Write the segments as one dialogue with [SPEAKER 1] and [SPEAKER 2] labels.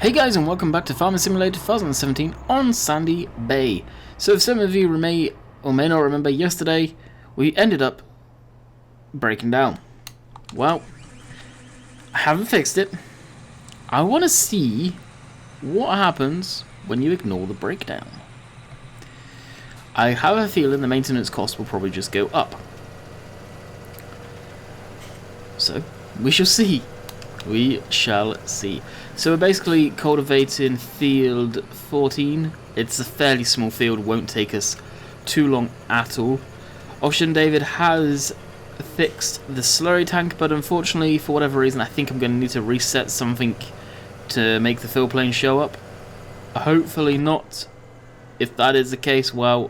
[SPEAKER 1] Hey guys, and welcome back to Farming Simulator 2017 on Sandy Bay. So if some of you may or may not remember, yesterday we ended up breaking down. Well, I haven't fixed it. I want to see what happens when you ignore the breakdown. I have a feeling the maintenance cost will probably just go up. So, we shall see. We shall see. So we're basically cultivating field 14. It's a fairly small field, won't take us too long at all. Ocean David has fixed the slurry tank, but unfortunately, for whatever reason, I think I'm going to need to reset something to make the fill plane show up. Hopefully not. If that is the case, well,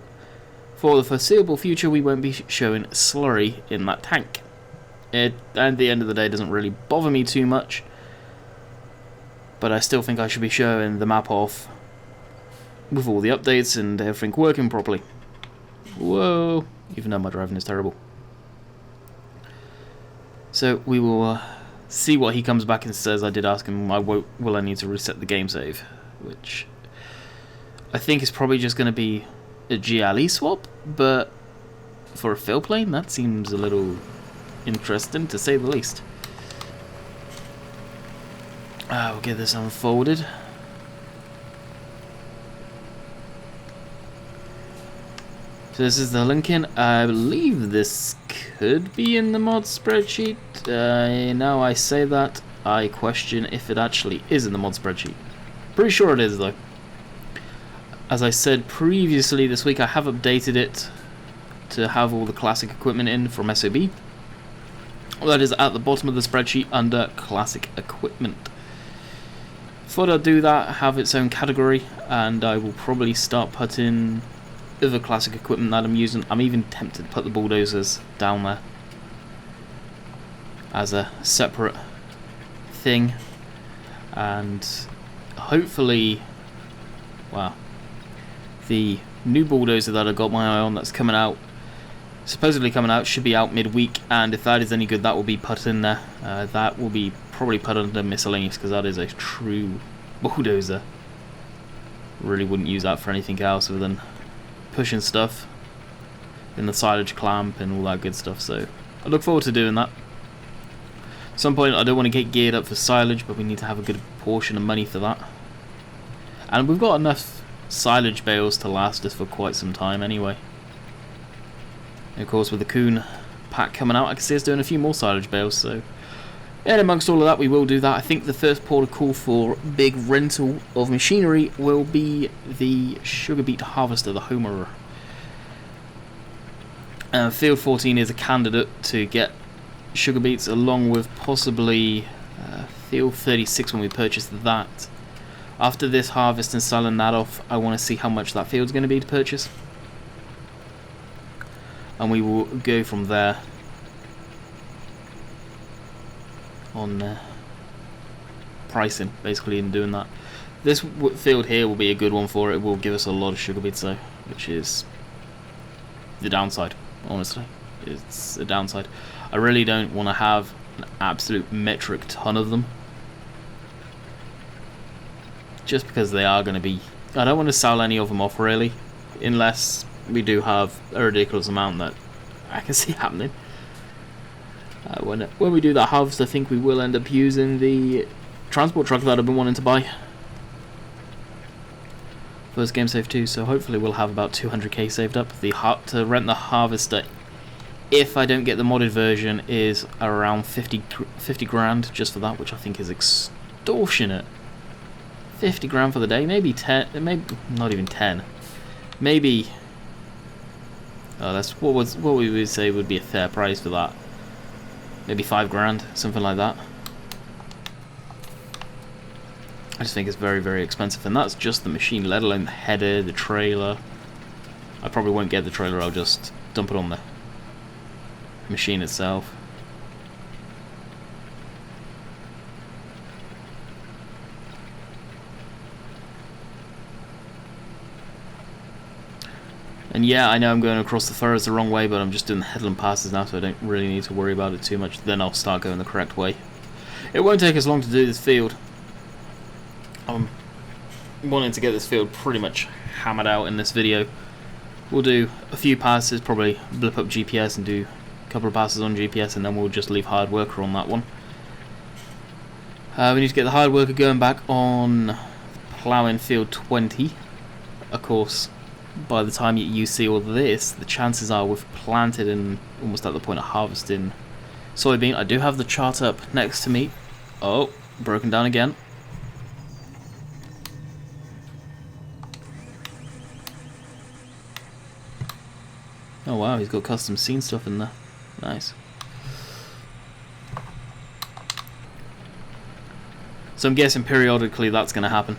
[SPEAKER 1] for the foreseeable future, we won't be showing slurry in that tank. It, at the end of the day, doesn't really bother me too much, but I still think I should be showing the map off with all the updates and everything working properly. Whoa, even though my driving is terrible. So we will see what he comes back and says. I did ask him, will I need to reset the game save, which I think is probably just going to be a GLE swap, but for a fill plane, that seems a little interesting, to say the least. We'll get this unfolded. So this is the Lincoln. I believe this could be in the mod spreadsheet. Now I say that, I question if it actually is in the mod spreadsheet. Pretty sure it is, though. As I said previously this week, I have updated it to have all the classic equipment in from SOB. That is at the bottom of the spreadsheet under classic equipment. Thought I'd do that, have its own category, and I will probably start putting other classic equipment that I'm using. I'm even tempted to put the bulldozers down there as a separate thing, and hopefully, well, the new bulldozer that I got my eye on that's coming out, supposedly coming out, should be out midweek, and if that is any good, that will be put in there. That will be probably put under miscellaneous, because that is a true bulldozer. Really wouldn't use that for anything else other than pushing stuff in the silage clamp and all that good stuff, so I look forward to doing that. At some point I don't want to get geared up for silage, but we need to have a good portion of money for that. And we've got enough silage bales to last us for quite some time anyway. And of course, with the Coon pack coming out, I can see us doing a few more silage bales. So, and amongst all of that, we will do that. I think the first port of call for big rental of machinery will be the sugar beet harvester, the Homer. Field 14 is a candidate to get sugar beets, along with possibly Field 36 when we purchase that. After this harvest and selling that off, I want to see how much that field's going to be to purchase. And we will go from there on pricing, basically, in doing that. This field here will be a good one for it. It will give us a lot of sugar beets, though, which is the downside, honestly. It's a downside. I really don't want to have an absolute metric ton of them, just because they are going to be... I don't want to sell any of them off, really, unless we do have a ridiculous amount that I can see happening. When we do that harvest, I think we will end up using the transport truck that I've been wanting to buy. First game save too, so hopefully we'll have about 200k saved up. To rent the harvester, if I don't get the modded version, is around 50 grand just for that, which I think is extortionate. 50 grand for the day, maybe 10, maybe not even 10, maybe. Oh, that's what we would say would be a fair price for that. Maybe 5 grand, something like that. I just think it's very, very expensive, and that's just the machine, let alone the header, the trailer. I probably won't get the trailer, I'll just dump it on the machine itself. And yeah, I know I'm going across the furrows the wrong way, but I'm just doing the headland passes now, so I don't really need to worry about it too much. Then I'll start going the correct way. It won't take us long to do this field. I'm wanting to get this field pretty much hammered out in this video. We'll do a few passes, probably blip up GPS and do a couple of passes on GPS, and then we'll just leave hard worker on that one. We need to get the hard worker going back on ploughing field 20. Of course, by the time you see all this, the chances are we've planted and almost at the point of harvesting soybean. I do have the chart up next to me. Oh, broken down again. Oh wow, he's got custom scene stuff in there. Nice. So I'm guessing periodically that's going to happen.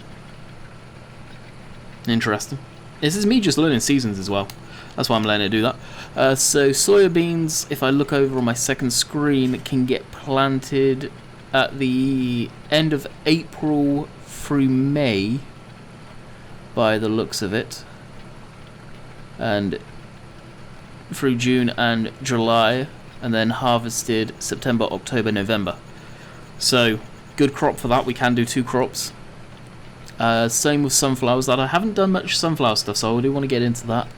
[SPEAKER 1] Interesting. This is me just learning seasons as well. That's why I'm letting it do that. So soybeans, if I look over on my second screen, can get planted at the end of April through May, by the looks of it. And through June and July, and then harvested September, October, November. So good crop for that. We can do 2 crops. Same with sunflowers. That I haven't done much sunflower stuff, so I do want to get into that.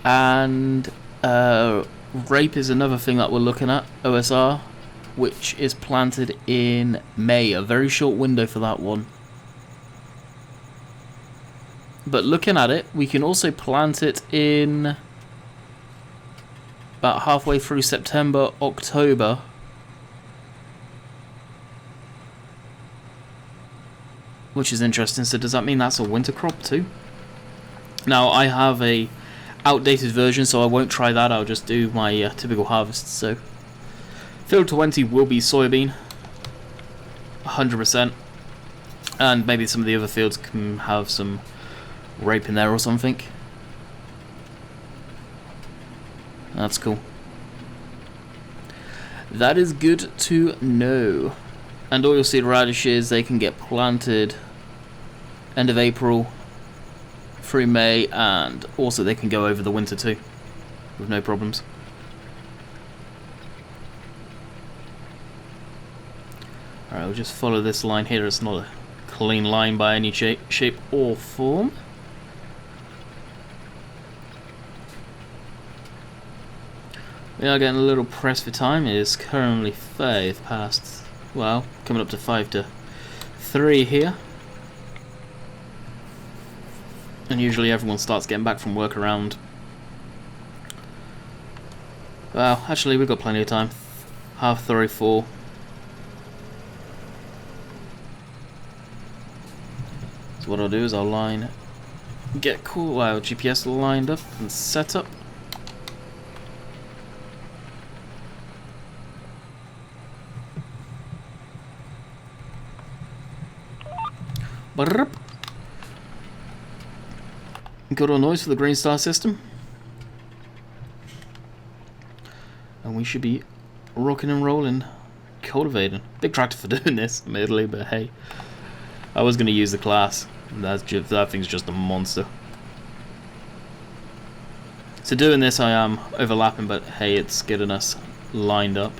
[SPEAKER 1] And rape is another thing that we're looking at. OSR, which is planted in May. A very short window for that one. But looking at it, we can also plant it in about halfway through September, October. Which is interesting. So does that mean that's a winter crop too? Now I have a outdated version, so I won't try that. I'll just do my typical harvest. So field 20 will be soybean, 100%, and maybe some of the other fields can have some rape in there or something. That's cool. That is good to know. And oilseed radishes, they can get planted end of April through May, and also they can go over the winter too, with no problems. Alright, we'll just follow this line here. It's not a clean line by any shape or form. We are getting a little pressed for time. It is currently 5 past, well, coming up to 5 to 3 here. And usually everyone starts getting back from work around, well, actually we've got plenty of time. 3:30, 4. So what I'll do is I'll get GPS lined up and set up. Good on noise for the Green Star system. And we should be rocking and rolling, cultivating. Big tractor for doing this, admittedly, but hey. I was going to use the class. That thing's just a monster. So doing this I am overlapping, but hey, it's getting us lined up.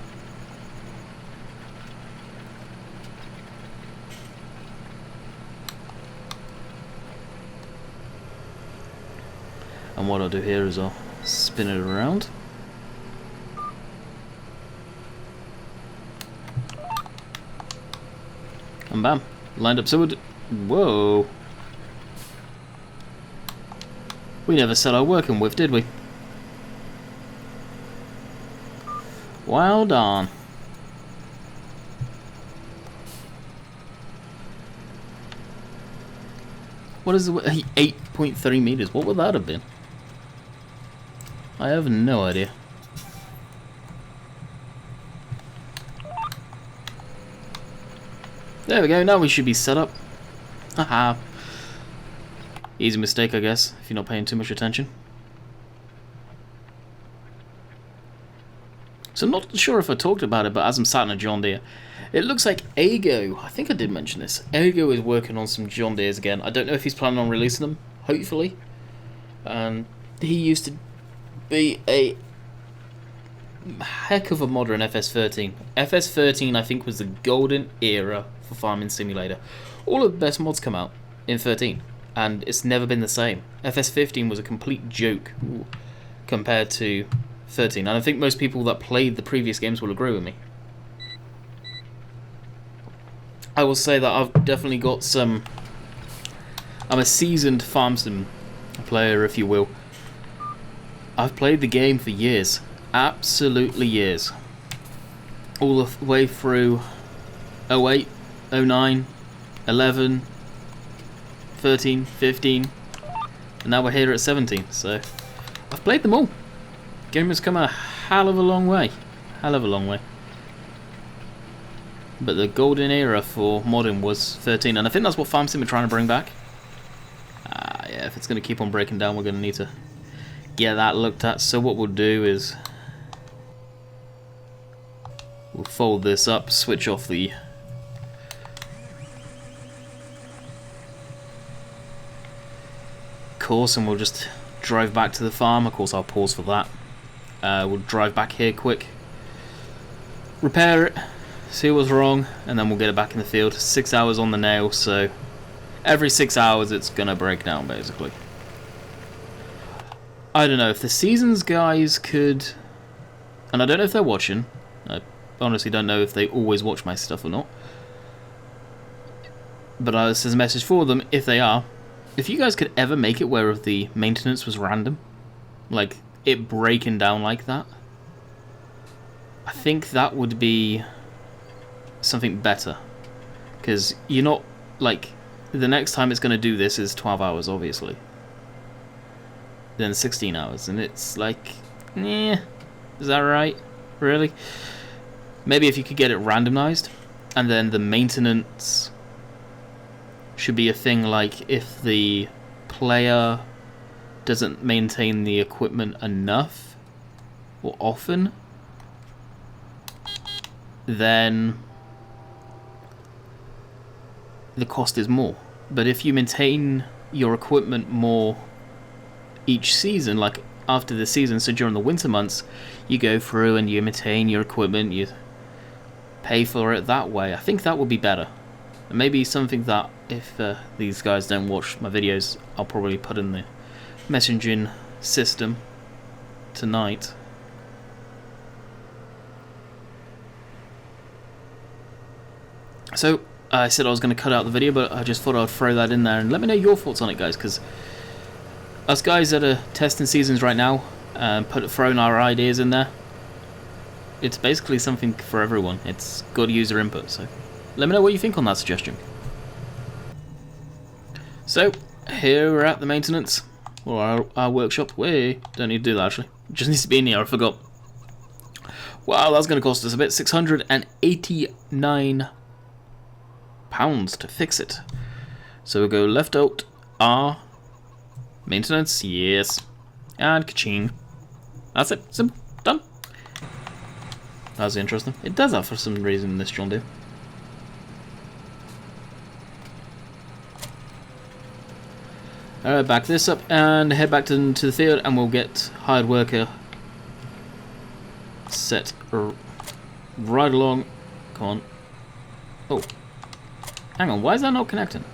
[SPEAKER 1] And what I'll do here is I'll spin it around. And bam, lined up. So whoa. We never said our working with, did we? Well done. What is the 8.3 meters? What would that have been? I have no idea. There we go, now we should be set up. Haha. Easy mistake, I guess, if you're not paying too much attention. So I'm not sure if I talked about it, but as I'm sat in a John Deere, it looks like Ago, I think I did mention this, Ago is working on some John Deeres again. I don't know if he's planning on releasing them, hopefully. And he used to be a heck of a modder in FS13. FS13 I think was the golden era for Farming Simulator. All of the best mods come out in 13, and it's never been the same. FS15 was a complete joke compared to 13, and I think most people that played the previous games will agree with me. I will say that I've definitely got some... I'm a seasoned farm sim player, if you will. I've played the game for years. Absolutely years. All the way through 08, 09, 11, 13, 15, and now we're here at 17, so I've played them all. Game has come a hell of a long way. Hell of a long way. But the golden era for modding was 13, and I think that's what Farm Sim are trying to bring back. Yeah, if it's going to keep on breaking down, we're going to need to get that looked at. So what we'll do is we'll fold this up, switch off the course, and we'll just drive back to the farm. Of course, I'll pause for that. We'll drive back here quick, repair it, see what's wrong, and then we'll get it back in the field. 6 hours on the nail, so every 6 hours it's gonna break down, basically. I don't know if the Seasons guys could, and I don't know if they're watching. I honestly don't know if they always watch my stuff or not. But this is a message for them, if they are. If you guys could ever make it where the maintenance was random, like it breaking down like that, I think that would be something better. Because you're not, like, the next time it's going to do this is 12 hours, obviously. Then 16 hours, and it's like, is that right? Really? Maybe if you could get it randomized, and then the maintenance should be a thing like if the player doesn't maintain the equipment enough or often, then the cost is more. But if you maintain your equipment more each season, like after the season, so during the winter months, you go through and you maintain your equipment, you pay for it that way, I think that would be better. And maybe something that, if these guys don't watch my videos, I'll probably put in the messaging system tonight. So, I said I was going to cut out the video, but I just thought I'd throw that in there, and let me know your thoughts on it, guys, because us guys that are testing seasons right now, throwing our ideas in there, it's basically something for everyone. It's good user input, so let me know what you think on that suggestion. So, here we're at the maintenance, or our workshop. We don't need to do that, actually. It just needs to be in here, I forgot. Wow, that's going to cost us a bit. £689 to fix it. So we'll go left alt R, maintenance, yes, and ka-ching. That's it, simple, done. That's interesting. It does that for some reason in this John Deere. Alright, back this up and head back to the field, and we'll get hired worker set right along. Come on. Oh. Hang on, why is that not connecting?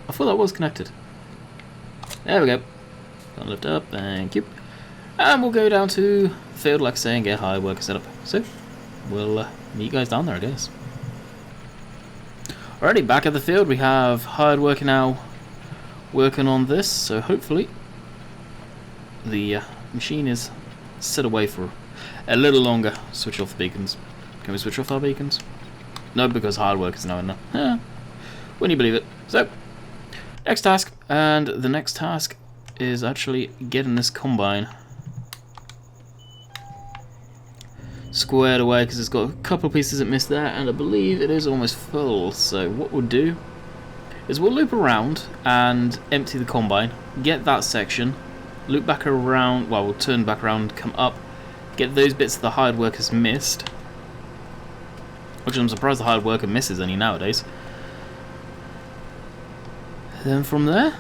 [SPEAKER 1] I thought that was connected. There we go. Gonna lift up, thank you. And we'll go down to the field, like I say, and get hired worker set up. So, we'll meet you guys down there, I guess. Alrighty, back at the field, we have hired worker now working on this, so hopefully the machine is set away for a little longer. Switch off the beacons. Can we switch off our beacons? No, because hard work is now in there. Wouldn't you believe it? So, next task, and the next task is actually getting this combine squared away, because it's got a couple of pieces that missed there, and I believe it is almost full. So what we'll do is we'll loop around and empty the combine, get that section, loop back around, well, we'll turn back around, come up, get those bits that the hired workers missed, which I'm surprised the hired worker misses any nowadays. Then from there,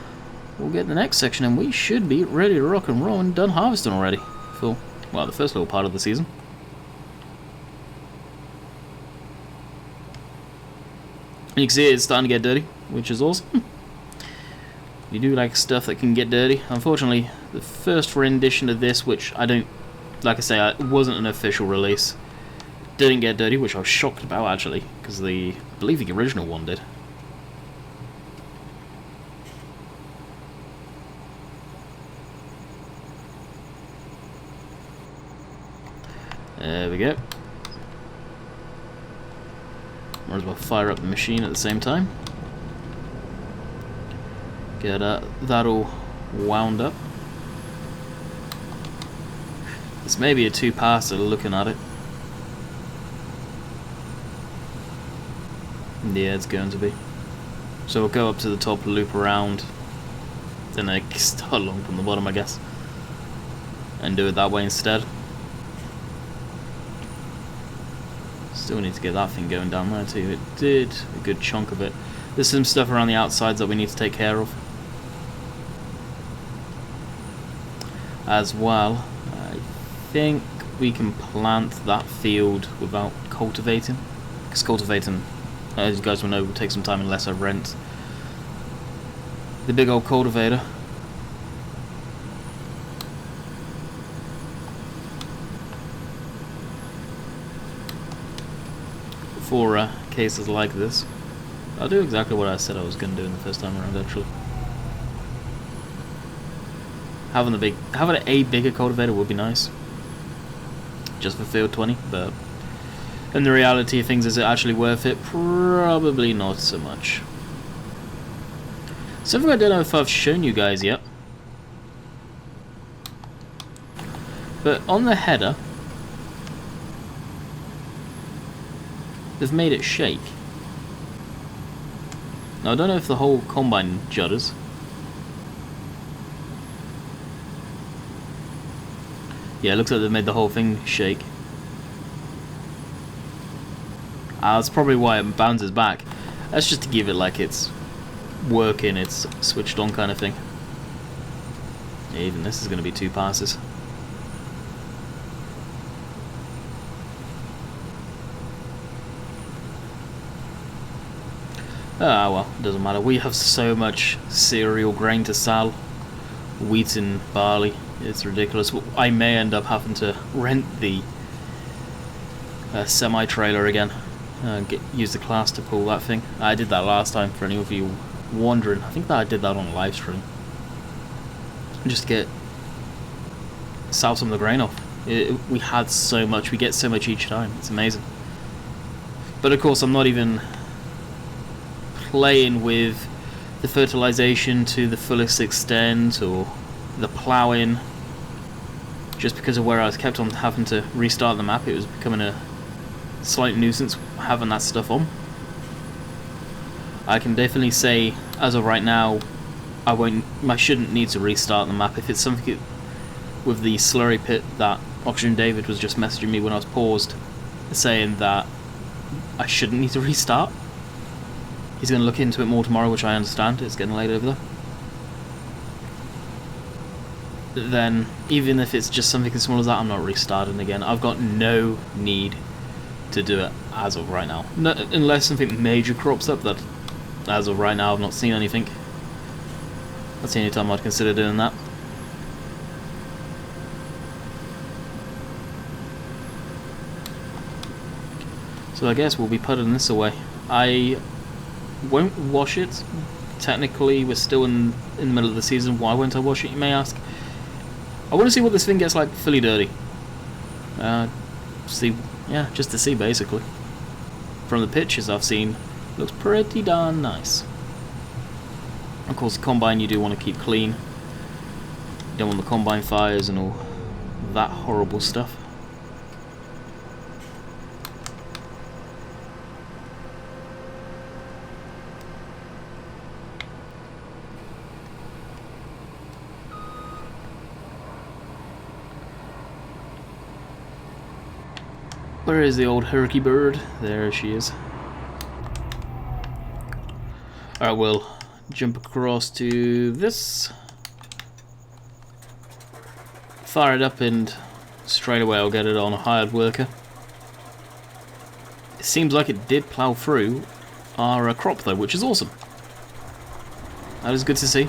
[SPEAKER 1] we'll get the next section, and we should be ready to rock and roll and done harvesting already for, well, the first little part of the season. You can see it's starting to get dirty, which is awesome. You do like stuff that can get dirty. Unfortunately, the first rendition of this, which I don't, like I say, it wasn't an official release, didn't get dirty, which I was shocked about actually, because I believe the original one did. There we go. Might as well fire up the machine at the same time. Get that all wound up. This may be a two-passer looking at it. Yeah, it's going to be. So we'll go up to the top, loop around, then I start along from the bottom, I guess, and do it that way instead. Still need to get that thing going down there too. It did a good chunk of it. There's some stuff around the outsides that we need to take care of as well. I think we can plant that field without cultivating, because cultivating, as you guys will know, will take some time unless I rent the big old cultivator. For cases like this, I'll do exactly what I said I was going to do in the first time around. Actually, having a bigger cultivator would be nice, just for field 20. But in the reality of things, is it actually worth it? Probably not so much. Something I don't know if I've shown you guys yet, but on the header, they've made it shake. Now I don't know if the whole combine judders. Yeah, it looks like they've made the whole thing shake. That's probably why it bounces back. That's just to give it like it's working, it's switched on kind of thing. Yeah, even this is going to be two passes. Ah well, it doesn't matter. We have so much cereal grain to sell. Wheat and barley. It's ridiculous. I may end up having to rent the semi-trailer again. Use the class to pull that thing. I did that last time, for any of you wondering. I think that I did that on a live stream. Just to get sell some of the grain off. We had so much. We get so much each time. It's amazing. But of course, I'm not even playing with the fertilization to the fullest extent or the ploughing, just because of where I was kept on having to restart the map. It was becoming a slight nuisance having that stuff on. I can definitely say, as of right now, I shouldn't need to restart the map. If it's something with the slurry pit that Oxygen David was just messaging me when I was paused, saying that I shouldn't need to restart. He's going to look into it more tomorrow, which I understand. It's getting late over there. Then, even if it's just something as small as that, I'm not restarting again. I've got no need to do it as of right now. No, unless something major crops up, that as of right now I've not seen anything. That's the only time I'd consider doing that. So I guess we'll be putting this away. I won't wash it. Technically, we're still in the middle of the season. Why won't I wash it, you may ask? I want to see what this thing gets like fully dirty. Just to see, basically. From the pictures I've seen, looks pretty darn nice. Of course, the combine you do want to keep clean. You don't want the combine fires and all that horrible stuff. Where is the old herky bird? There she is. Alright, we'll jump across to this. Fire it up and straight away I'll get it on a hired worker. It seems like it did plough through. our crop though, which is awesome. That is good to see.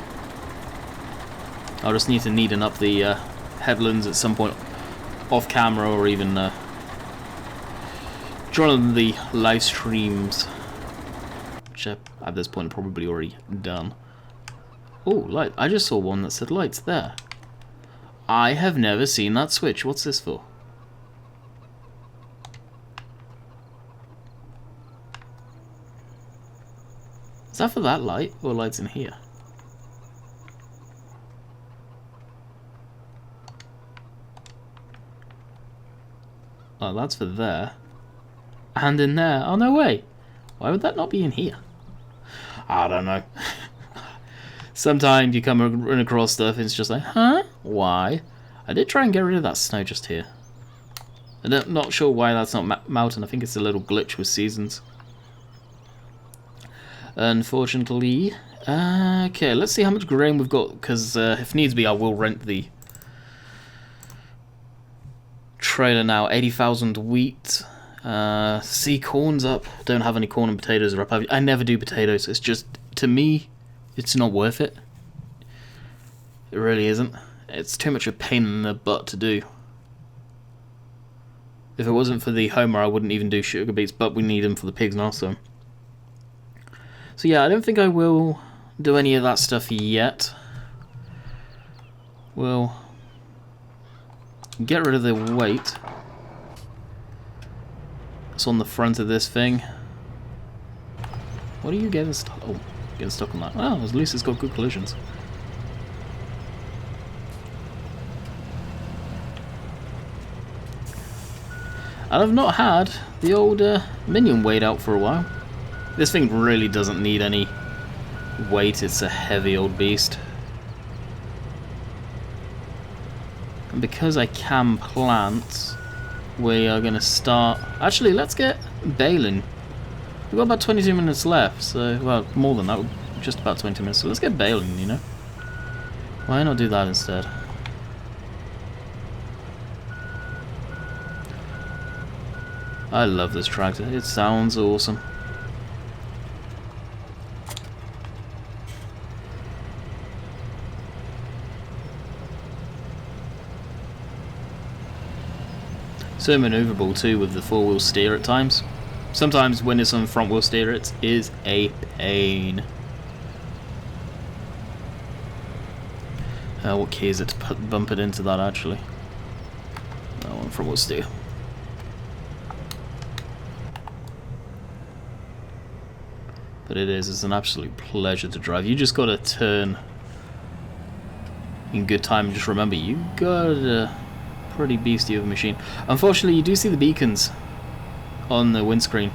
[SPEAKER 1] I'll just need to neaten up the headlands at some point off camera, or even during the live streams, which at this point probably already done. Oh, light! I just saw one that said lights there. I have never seen that switch. What's this for? Is that for that light, or lights in here? Oh, that's for there. And in there. Oh, no way. Why would that not be in here? I don't know. Sometimes you come run across stuff and it's just like, huh? Why? I did try and get rid of that snow just here. I'm not sure why that's not mountain. I think it's a little glitch with seasons. Unfortunately. Okay, let's see how much grain we've got, because if needs be I will rent the trailer now. 80,000 wheat. See, corn's up. Don't have any corn, and potatoes are up. I never do potatoes. It's just, to me, it's not worth it. It really isn't. It's too much of a pain in the butt to do. If it wasn't for the Homer, I wouldn't even do sugar beets, but we need them for the pigs now, so yeah, I don't think I will do any of that stuff yet. We'll get rid of the weight. It's on the front of this thing. What are you getting stuck? Oh, getting stuck on that. Oh, at least it's got good collisions. And I've not had the old minion weight out for a while. This thing really doesn't need any weight. It's a heavy old beast. And because I can plant, we are going to start... Actually, let's get baling. We've got about 22 minutes left, so... Well, more than that, just about 20 minutes. So let's get baling, you know? Why not do that instead? I love this tractor. It sounds awesome. So maneuverable too with the four-wheel steer at times. Sometimes when it's on front-wheel steer, it is a pain. What key is it to bump it into that actually? That one, front-wheel steer. But it's an absolute pleasure to drive. You just gotta turn in good time and just remember, you got a pretty beastie of a machine. Unfortunately, you do see the beacons on the windscreen.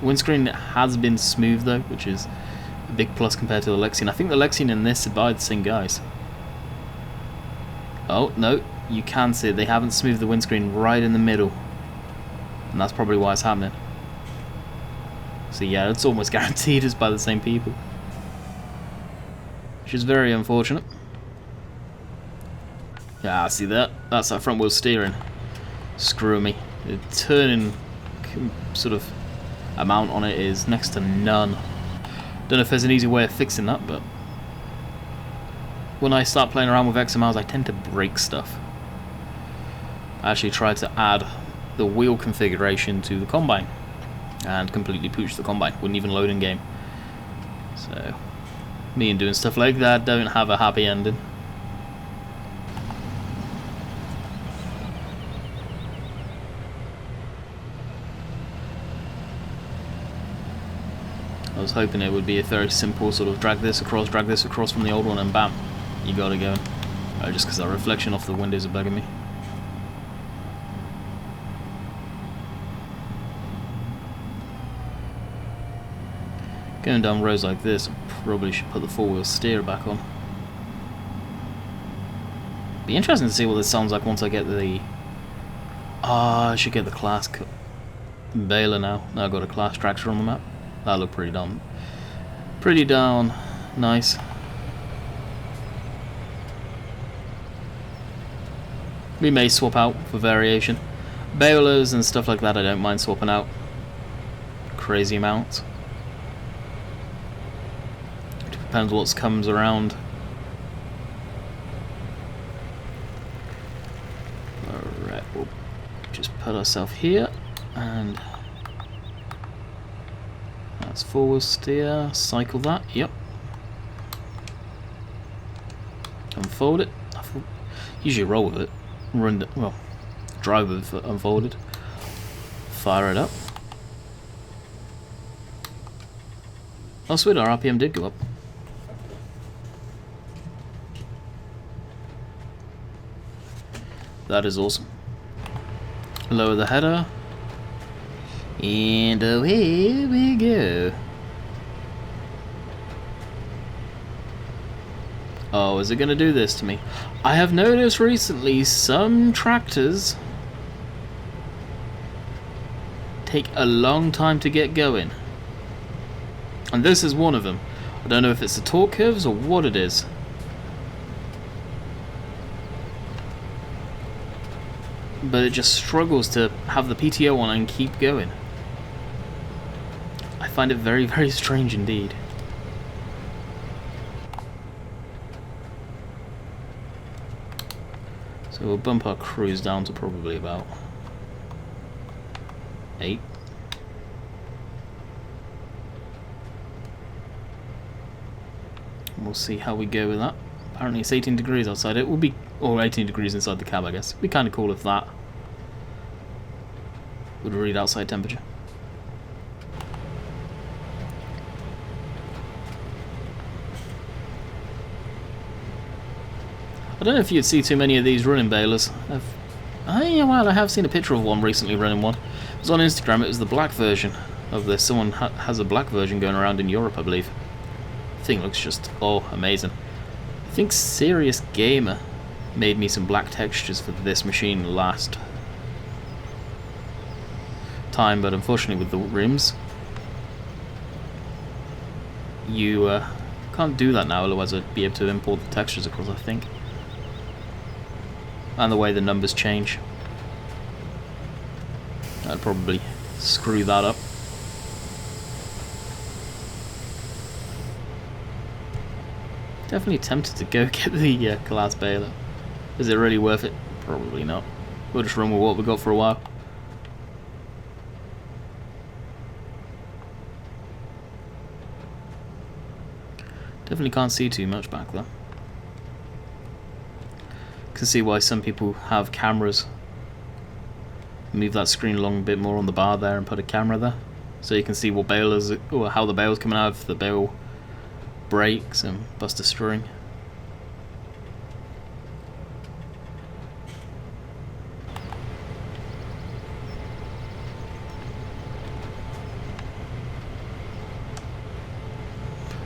[SPEAKER 1] Windscreen has been smooth though, which is a big plus compared to the Lexion. I think the Lexion and this are by the same guys. Oh, no, you can see it. They haven't smoothed the windscreen right in the middle. And that's probably why it's happening. So yeah, it's almost guaranteed it's by the same people. Which is very unfortunate. Yeah, see that? That's that front wheel steering. Screw me. The turning sort of amount on it is next to none. Don't know if there's an easy way of fixing that, but when I start playing around with XMLs, I tend to break stuff. I actually tried to add the wheel configuration to the Combine and completely pooched the Combine. Wouldn't even load in game. So, me and doing stuff like that don't have a happy ending. I was hoping it would be a very simple sort of drag this across from the old one, and bam, you got it going. Just because that reflection off the windows are bugging me. Going down roads like this, I probably should put the four-wheel steer back on. Be interesting to see what this sounds like once I get the... I should get the class baler now. Now I've got a class tractor on the map. That looked pretty darn nice. We may swap out for variation. Balers and stuff like that I don't mind swapping out. Crazy amounts. depends what comes around. Alright, we'll just put ourselves here, and that's forward steer, cycle that, yep. Unfold it, usually roll with it, drive with it unfolded, fire it up. Oh sweet, our RPM did go up. That is awesome. Lower the header. And away we go. Oh, is it going to do this to me? I have noticed recently some tractors take a long time to get going. And this is one of them. I don't know if it's the torque curves or what it is. But it just struggles to have the PTO on and keep going. I find it very, very strange indeed. So we'll bump our cruise down to probably about 8. We'll see how we go with that. Apparently it's 18 degrees outside. It will be, or 18 degrees inside the cab, I guess. It'd be kind of cool if that would read outside temperature. I don't know if you'd see too many of these running balers. I have seen a picture of one recently running one. It was on Instagram. It was the black version of this. Someone has a black version going around in Europe, I believe. The thing looks just, amazing. I think Serious Gamer made me some black textures for this machine last time, but unfortunately with the rims you can't do that now, otherwise I'd be able to import the textures across, I think. And the way the numbers change, I'd probably screw that up. Definitely tempted to go get the glass baler. Is it really worth it? Probably not. We'll just run with what we got for a while. Definitely can't see too much back there. Can see why some people have cameras. Move that screen along a bit more on the bar there and put a camera there, so you can see what balers, or how the bale's coming out, if the bale breaks and bust a string.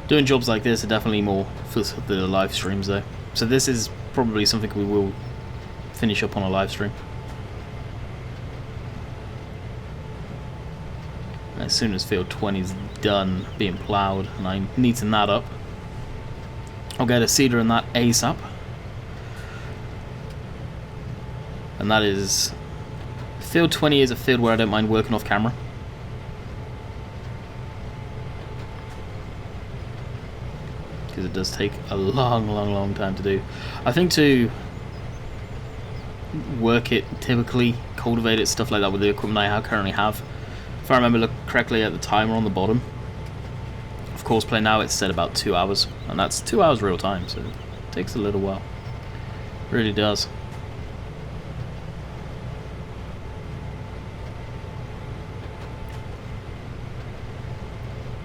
[SPEAKER 1] Doing jobs like this are definitely more for the live streams though. So this is probably something we will finish up on a live stream. As soon as field 20 is done being ploughed and I neaten that up, I'll get a seeder in that ASAP. And that is, field 20 is a field where I don't mind working off camera. Because it does take a long time to do. I think to work it, typically cultivate it, stuff like that with the equipment I currently have, if I remember correctly at the timer on the bottom, of course play now it's set about 2 hours, and that's 2 hours real time, so it takes a little while. It really does.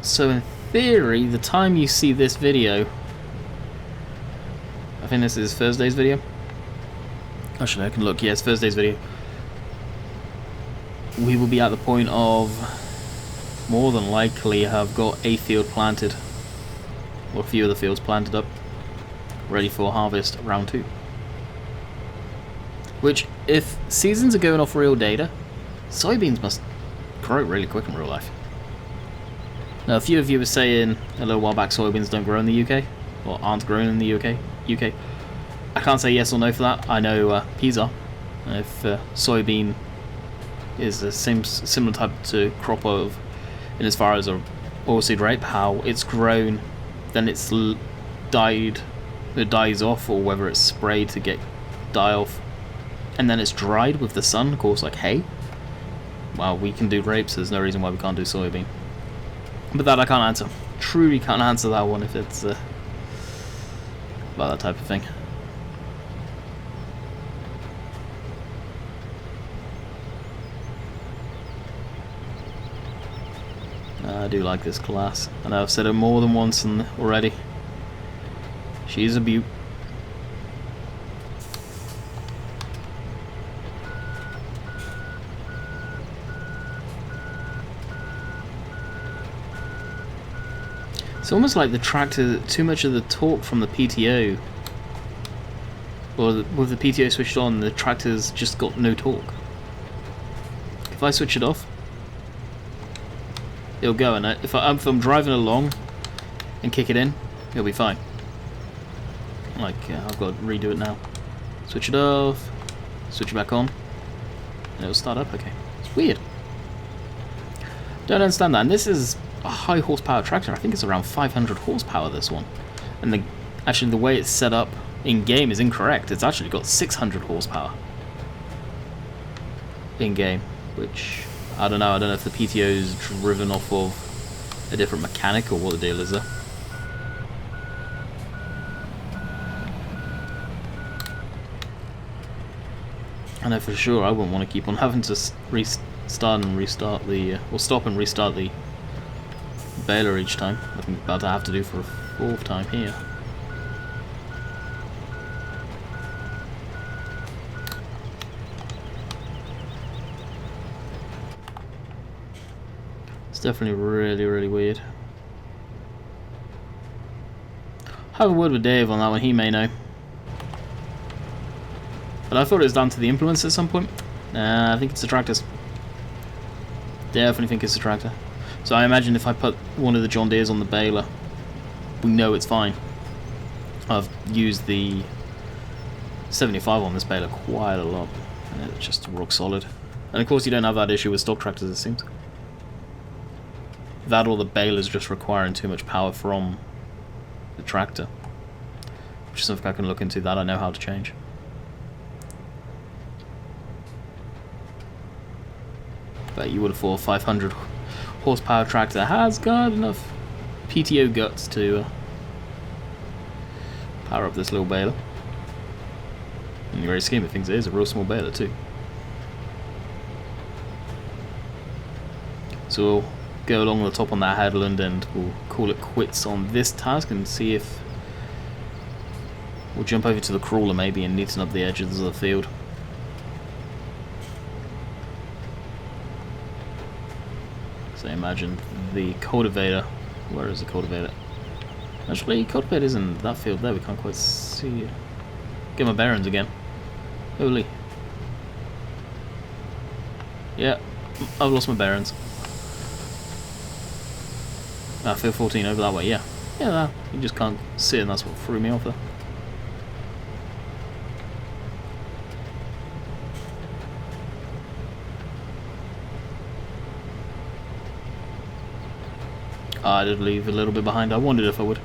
[SPEAKER 1] So in theory, the time you see this video, I think this is Thursday's video. Actually, I can look. Yes, Thursday's video. We will be at the point of more than likely have got a field planted, or a few of the fields planted up, ready for harvest round 2. Which, if seasons are going off real data, soybeans must grow really quick in real life. Now, a few of you were saying a little while back soybeans don't grow in the UK, or aren't grown in the UK. I can't say yes or no for that. I know peas are. If soybean is the similar type to crop of, in as far as a oilseed rape, how it's grown then it's died, it dies off, or whether it's sprayed to get die off, and then it's dried with the sun, of course, like hay. Well, we can do rape, so there's no reason why we can't do soybean. But that I can't answer. Truly can't answer that one if it's about that type of thing. I do like this class. I know I've said it more than once already. She's a beaut. It's almost like the tractor, too much of the torque from the PTO, or with the PTO switched on, the tractor's just got no torque. If I switch it off, it'll go, and if I'm driving along and kick it in, it'll be fine. Like, I've got to redo it now. Switch it off, switch it back on, and it'll start up okay. It's weird. Don't understand that, and this is a high horsepower tractor. I think it's around 500 horsepower, this one. And actually the way it's set up in game is incorrect. It's actually got 600 horsepower in game, which I don't know if the PTO is driven off of a different mechanic or what the deal is there. I know for sure I wouldn't want to keep on having to stop and restart the baler each time, like I'm about to have to do for a 4th time here. It's definitely really, really weird. Have a word with Dave on that one, he may know. But I thought it was down to the implements at some point. Nah, I think it's the tractors. Definitely think it's the tractor. So I imagine if I put one of the John Deeres on the baler, we know it's fine. I've used the 75 on this baler quite a lot, and it's just rock solid. And of course you don't have that issue with stock tractors, it seems. That or the baler's just requiring too much power from the tractor, which is something I can look into. That I know how to change. But you would have thought 500 horsepower tractor has got enough PTO guts to power up this little baler. In the great scheme of things, it is a real small baler too. So we'll go along the top on that headland and we'll call it quits on this task and see if we'll jump over to the crawler maybe and neaten up the edges of the field. So imagine the cultivator. Where is the cultivator? Actually, cultivator isn't in that field there. We can't quite see it. Get my bearings again. Holy. Yeah, I've lost my bearings. Field 14 over that way, yeah. Yeah, you just can't see it, and that's what threw me off there. I did leave a little bit behind. I wondered if I would.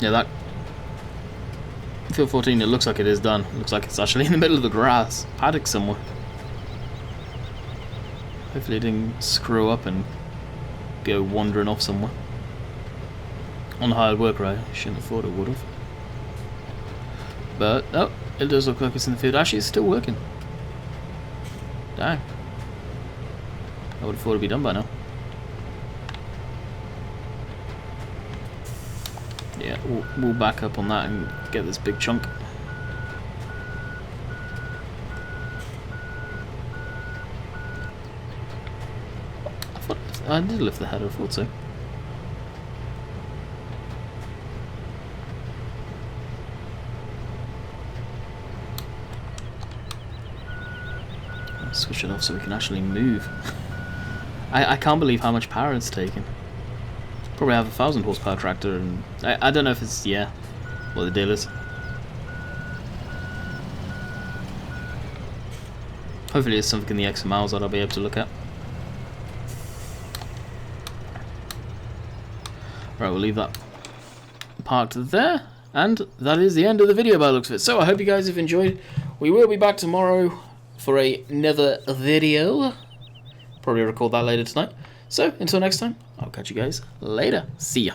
[SPEAKER 1] Yeah, that field 14, it looks like it is done. It looks like it's actually in the middle of the grass paddock somewhere. Hopefully it didn't screw up and go wandering off somewhere. On hired work, right? Shouldn't have thought it would have. But oh, it does look like it's in the field. Actually, it's still working. Dang. I would have thought it'd be done by now. Yeah, we'll back up on that and get this big chunk. I did lift the header, I thought so. I'll switch it off so we can actually move. I can't believe how much power it's taken. Probably have a 1,000 horsepower tractor, and I don't know if it's, yeah, what the deal is. Hopefully it's something in the X miles that I'll be able to look at. Right, we'll leave that parked there. And that is the end of the video by the looks of it. So I hope you guys have enjoyed. We will be back tomorrow for another video. Probably record that later tonight. So until next time, I'll catch you guys later. See ya.